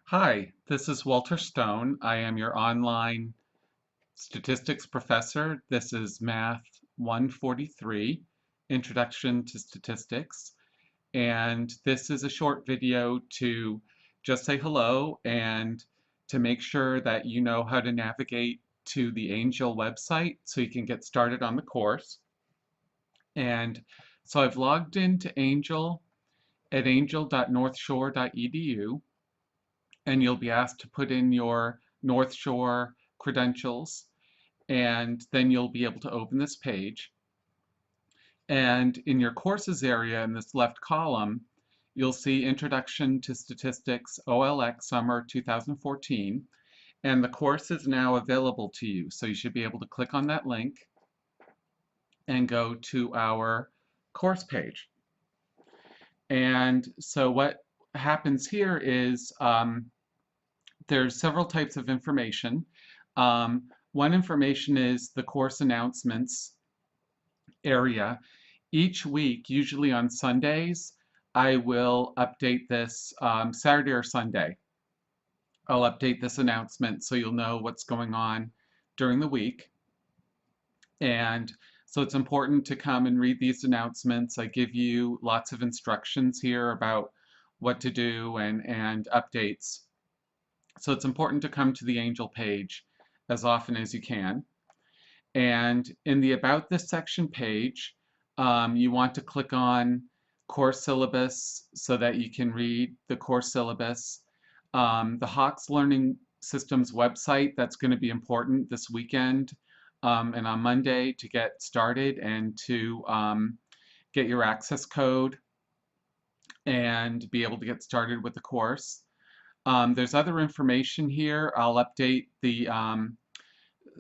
Hi, this is Walter Stone. I am your online statistics professor. This is Math 143, Introduction to Statistics. And this is a short video to just say hello and to make sure that you know how to navigate to the Angel website so you can get started on the course. And so I've logged into Angel at angel.northshore.edu, and you'll be asked to put in your North Shore credentials, and then you'll be able to open this page. And in your courses area in this left column, you'll see Introduction to Statistics OLX Summer 2014, and the course is now available to you. So you should be able to click on that link and go to our course page. And so what happens here is there's several types of information. One information is the course announcements area. Each week, usually on Sundays, I will update this Saturday or Sunday. I'll update this announcement so you'll know what's going on during the week. And so it's important to come and read these announcements. I give you lots of instructions here about what to do and updates. So it's important to come to the Angel page as often as you can. And in the About This section page, you want to click on Course Syllabus so that you can read the course syllabus. The Hawks Learning Systems website, that's going to be important this weekend and on Monday to get started and to get your access code and be able to get started with the course. There's other information here. I'll update the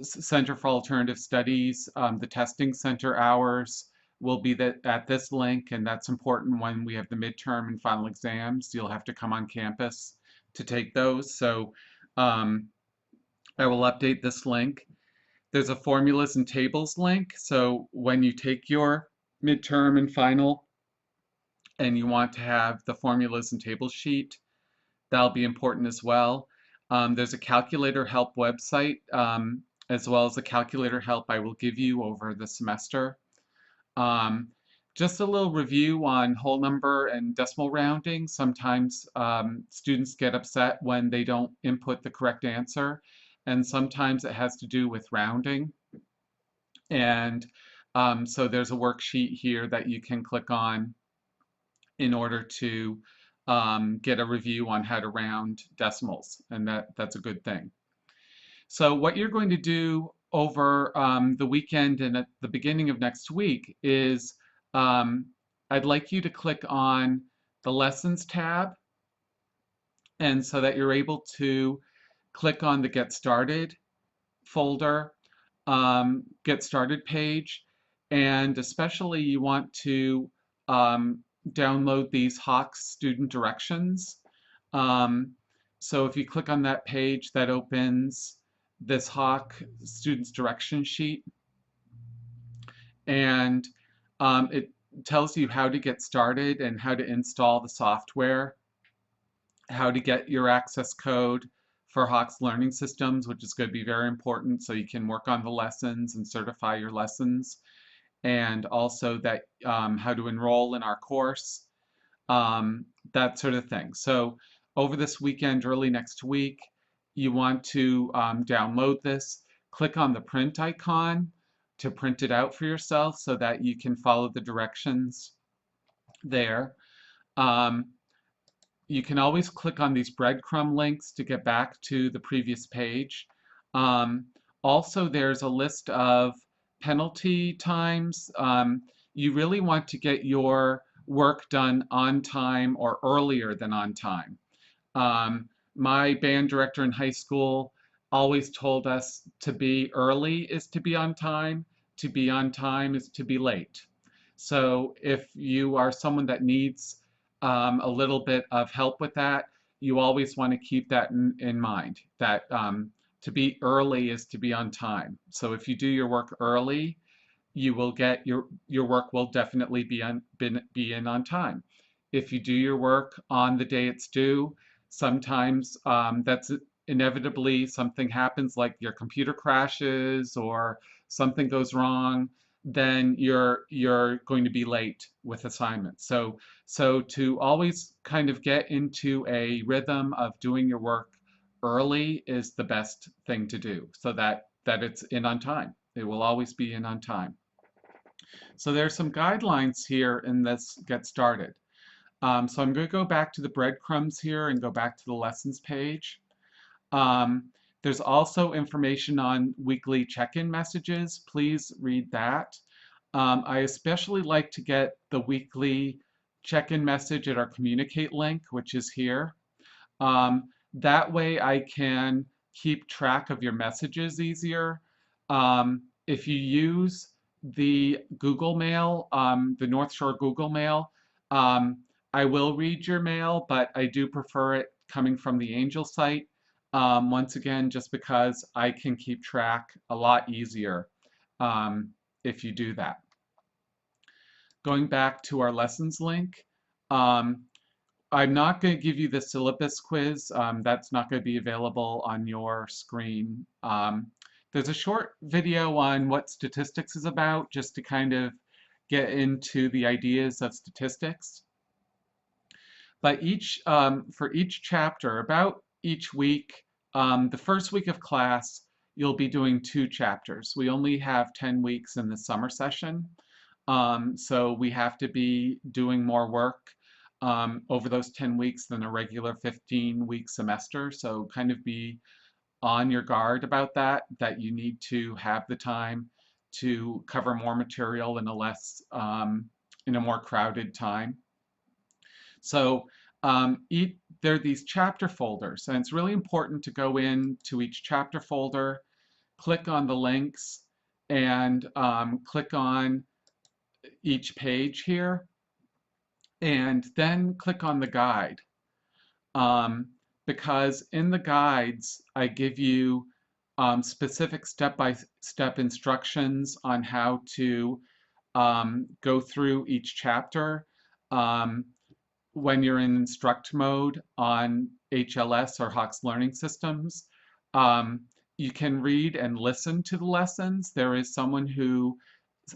Center for Alternative Studies. The testing center hours will be at this link, and that's important when we have the midterm and final exams. You'll have to come on campus to take those. So I will update this link. There's a formulas and tables link. So when you take your midterm and final and you want to have the formulas and tables sheet, that'll be important as well. There's a calculator help website, as well as a calculator help I will give you over the semester. Just a little review on whole number and decimal rounding. Sometimes students get upset when they don't input the correct answer, and sometimes it has to do with rounding. And so there's a worksheet here that you can click on in order to get a review on how to round decimals, and that's a good thing. So what you're going to do over the weekend and at the beginning of next week is I'd like you to click on the Lessons tab, and so that you're able to click on the Get Started folder, Get Started page, and especially you want to download these Hawks student directions. So if you click on that page, that opens this Hawk students direction sheet, and it tells you how to get started and how to install the software, how to get your access code for Hawks Learning Systems, which is going to be very important so you can work on the lessons and certify your lessons, and also that how to enroll in our course, that sort of thing. So over this weekend, early next week, you want to download this. Click on the print icon to print it out for yourself so that you can follow the directions there. You can always click on these breadcrumb links to get back to the previous page. Also, there's a list of penalty times. You really want to get your work done on time or earlier than on time. My band director in high school always told us to be early is to be on time is to be late. So if you are someone that needs a little bit of help with that, you always want to keep that in mind, that to be early is to be on time. So if you do your work early, you will get your work will definitely be in on time. If you do your work on the day it's due, Sometimes that's inevitably something happens, like your computer crashes or something goes wrong, then you're going to be late with assignments. So to always kind of get into a rhythm of doing your work early is the best thing to do, so that it's in on time. It will always be in on time. So there's some guidelines here in this Get Started. So I'm going to go back to the breadcrumbs here and go back to the lessons page. Um, there's also information on weekly check-in messages. Please read that. I especially like to get the weekly check-in message at our communicate link, which is here. That way I can keep track of your messages easier. If you use the Google Mail, the North Shore Google Mail, um, I will read your mail, but I do prefer it coming from the Angel site. Once again, just because I can keep track a lot easier if you do that. Going back to our lessons link, um, I'm not going to give you the syllabus quiz. That's not going to be available on your screen. There's a short video on what statistics is about, just to kind of get into the ideas of statistics. But for each chapter, about each week, the first week of class, you'll be doing 2 chapters. We only have 10 weeks in the summer session, so we have to be doing more work over those 10 weeks than a regular 15-week semester. So kind of be on your guard about that you need to have the time to cover more material in in a more crowded time. So there are these chapter folders, and it's really important to go into each chapter folder, click on the links, and click on each page here, and then click on the guide. Because in the guides, I give you specific step-by-step instructions on how to go through each chapter. When you're in instruct mode on HLS or Hawkes Learning Systems, you can read and listen to the lessons. There is someone who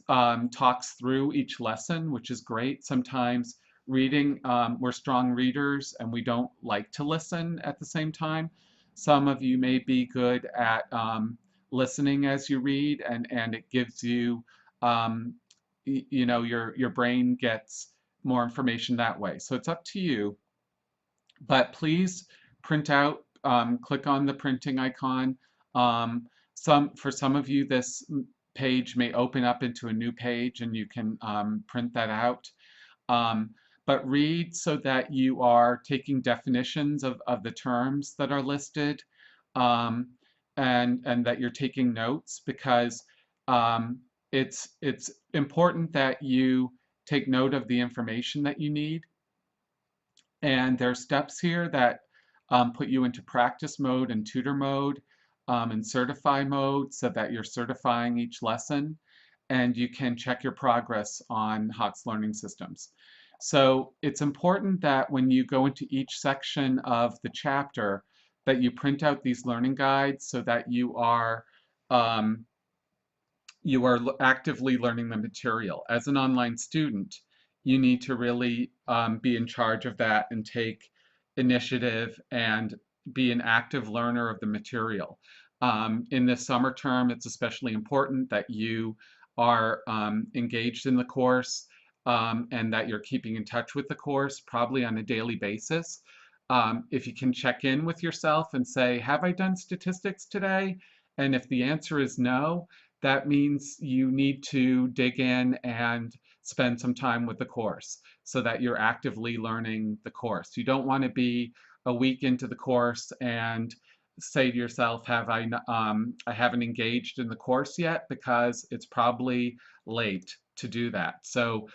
talks through each lesson, which is great. Sometimes reading, we're strong readers and we don't like to listen at the same time. Some of you may be good at listening as you read, and it gives you, you know, your brain gets more information that way. So it's up to you. But please print out, click on the printing icon. For some of you, this page may open up into a new page and you can print that out. But read so that you are taking definitions of the terms that are listed, and that you're taking notes, because it's important that you take note of the information that you need. And there are steps here that put you into practice mode and tutor mode and certify mode, so that you're certifying each lesson, and you can check your progress on Hawkes Learning Systems. So it's important that when you go into each section of the chapter, that you print out these learning guides, so that you are actively learning the material. As an online student, you need to really be in charge of that and take initiative and be an active learner of the material. In this summer term, it's especially important that you are engaged in the course, and that you're keeping in touch with the course, probably on a daily basis. If you can check in with yourself and say, have I done statistics today? And if the answer is no, that means you need to dig in and spend some time with the course, so that you're actively learning the course. You don't want to be a week into the course and say to yourself, I haven't engaged in the course yet, because it's probably late to do that. So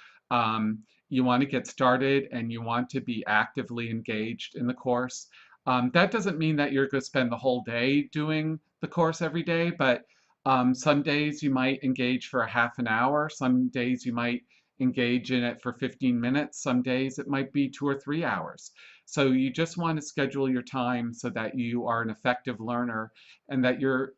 you want to get started and you want to be actively engaged in the course. That doesn't mean that you're going to spend the whole day doing the course every day, but some days you might engage for a half an hour. Some days you might engage in it for 15 minutes. Some days it might be 2 or 3 hours. So you just want to schedule your time so that you are an effective learner and that you're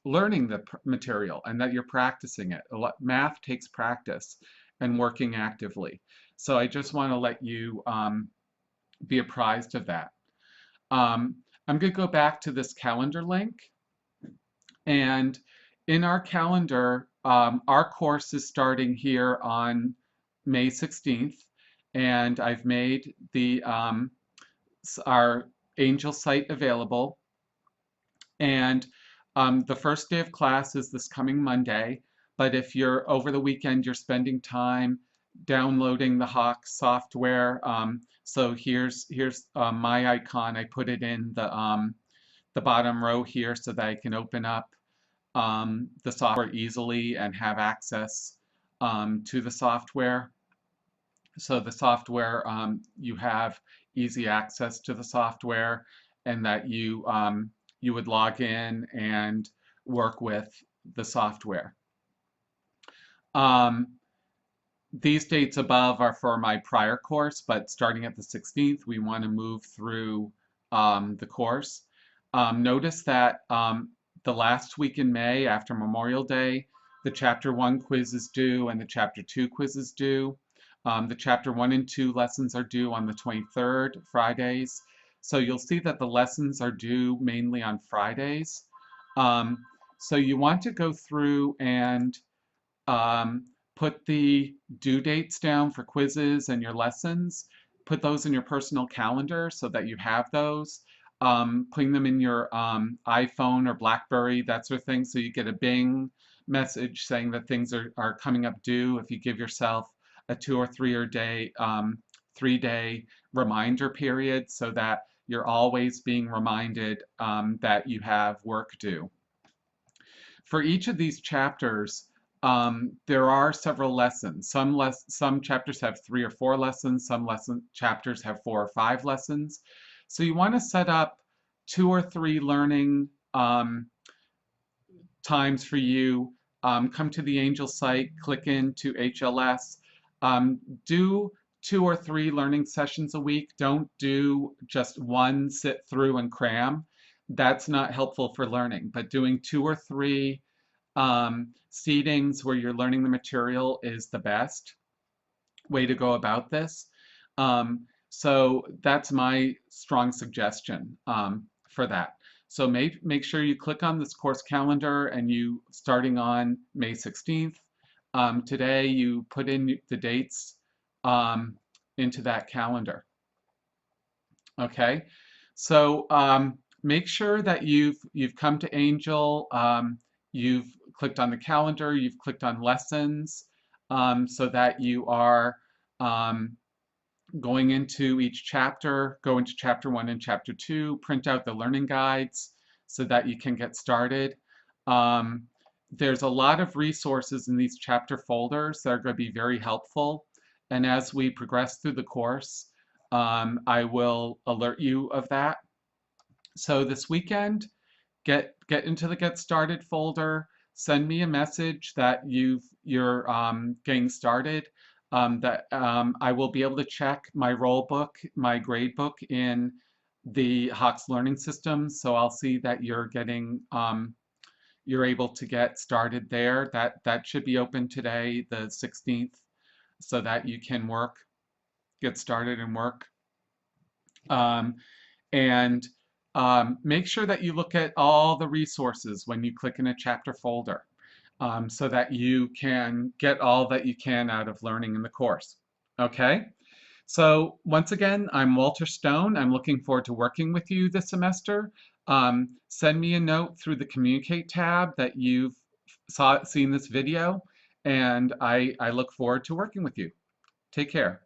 learning the material and that you're practicing it. Math takes practice and working actively. So I just want to let you be apprised of that. I'm going to go back to this calendar link. And in our calendar, our course is starting here on May 16th. And I've made our Angel site available. And the first day of class is this coming Monday. But if you're over the weekend, you're spending time downloading the Hawk software. So here's my icon. I put it in the bottom row here so that I can open up the software easily and have access to the software. So the software, you have easy access to the software, and that you would log in and work with the software. These dates above are for my prior course, but starting at the 16th, we want to move through the course. Notice that the last week in May, after Memorial Day, the Chapter 1 quiz is due and the Chapter 2 quiz is due. The Chapter 1 and 2 lessons are due on the 23rd, Fridays. So you'll see that the lessons are due mainly on Fridays. So you want to go through and put the due dates down for quizzes and your lessons. Put those in your personal calendar so that you have those. Putting them in your iPhone or BlackBerry, that sort of thing, so you get a bing message saying that things are coming up due. If you give yourself a 2 or 3-day reminder period so that you're always being reminded that you have work due. For each of these chapters, there are several lessons. Some chapters have 3 or 4 lessons, some chapters have 4 or 5 lessons. So you want to set up 2 or 3 learning times for you. Come to the Angel site, click into HLS, do 2 or 3 learning sessions a week. Don't do just one sit through and cram. That's not helpful for learning, but doing 2 or 3 seatings where you're learning the material is the best way to go about this. So that's my strong suggestion for that. So make sure you click on this course calendar and you, starting on May 16th, today you put in the dates into that calendar. Okay, so make sure that you've come to Angel, you've clicked on the calendar, you've clicked on lessons, so that you are going into each chapter, go into Chapter 1 and Chapter 2, print out the learning guides so that you can get started. There's a lot of resources in these chapter folders that are going to be very helpful. And as we progress through the course, I will alert you of that. So this weekend, get into the Get Started folder, send me a message that you're getting started. I will be able to check my roll book, my grade book in the Hawks Learning System. So I'll see that you're able to get started there. That should be open today, the 16th, so that you can get started and work. Make sure that you look at all the resources when you click in a chapter folder. So that you can get all that you can out of learning in the course. Okay, so once again, I'm Walter Stone. I'm looking forward to working with you this semester. Send me a note through the Communicate tab that you've seen this video, and I look forward to working with you. Take care.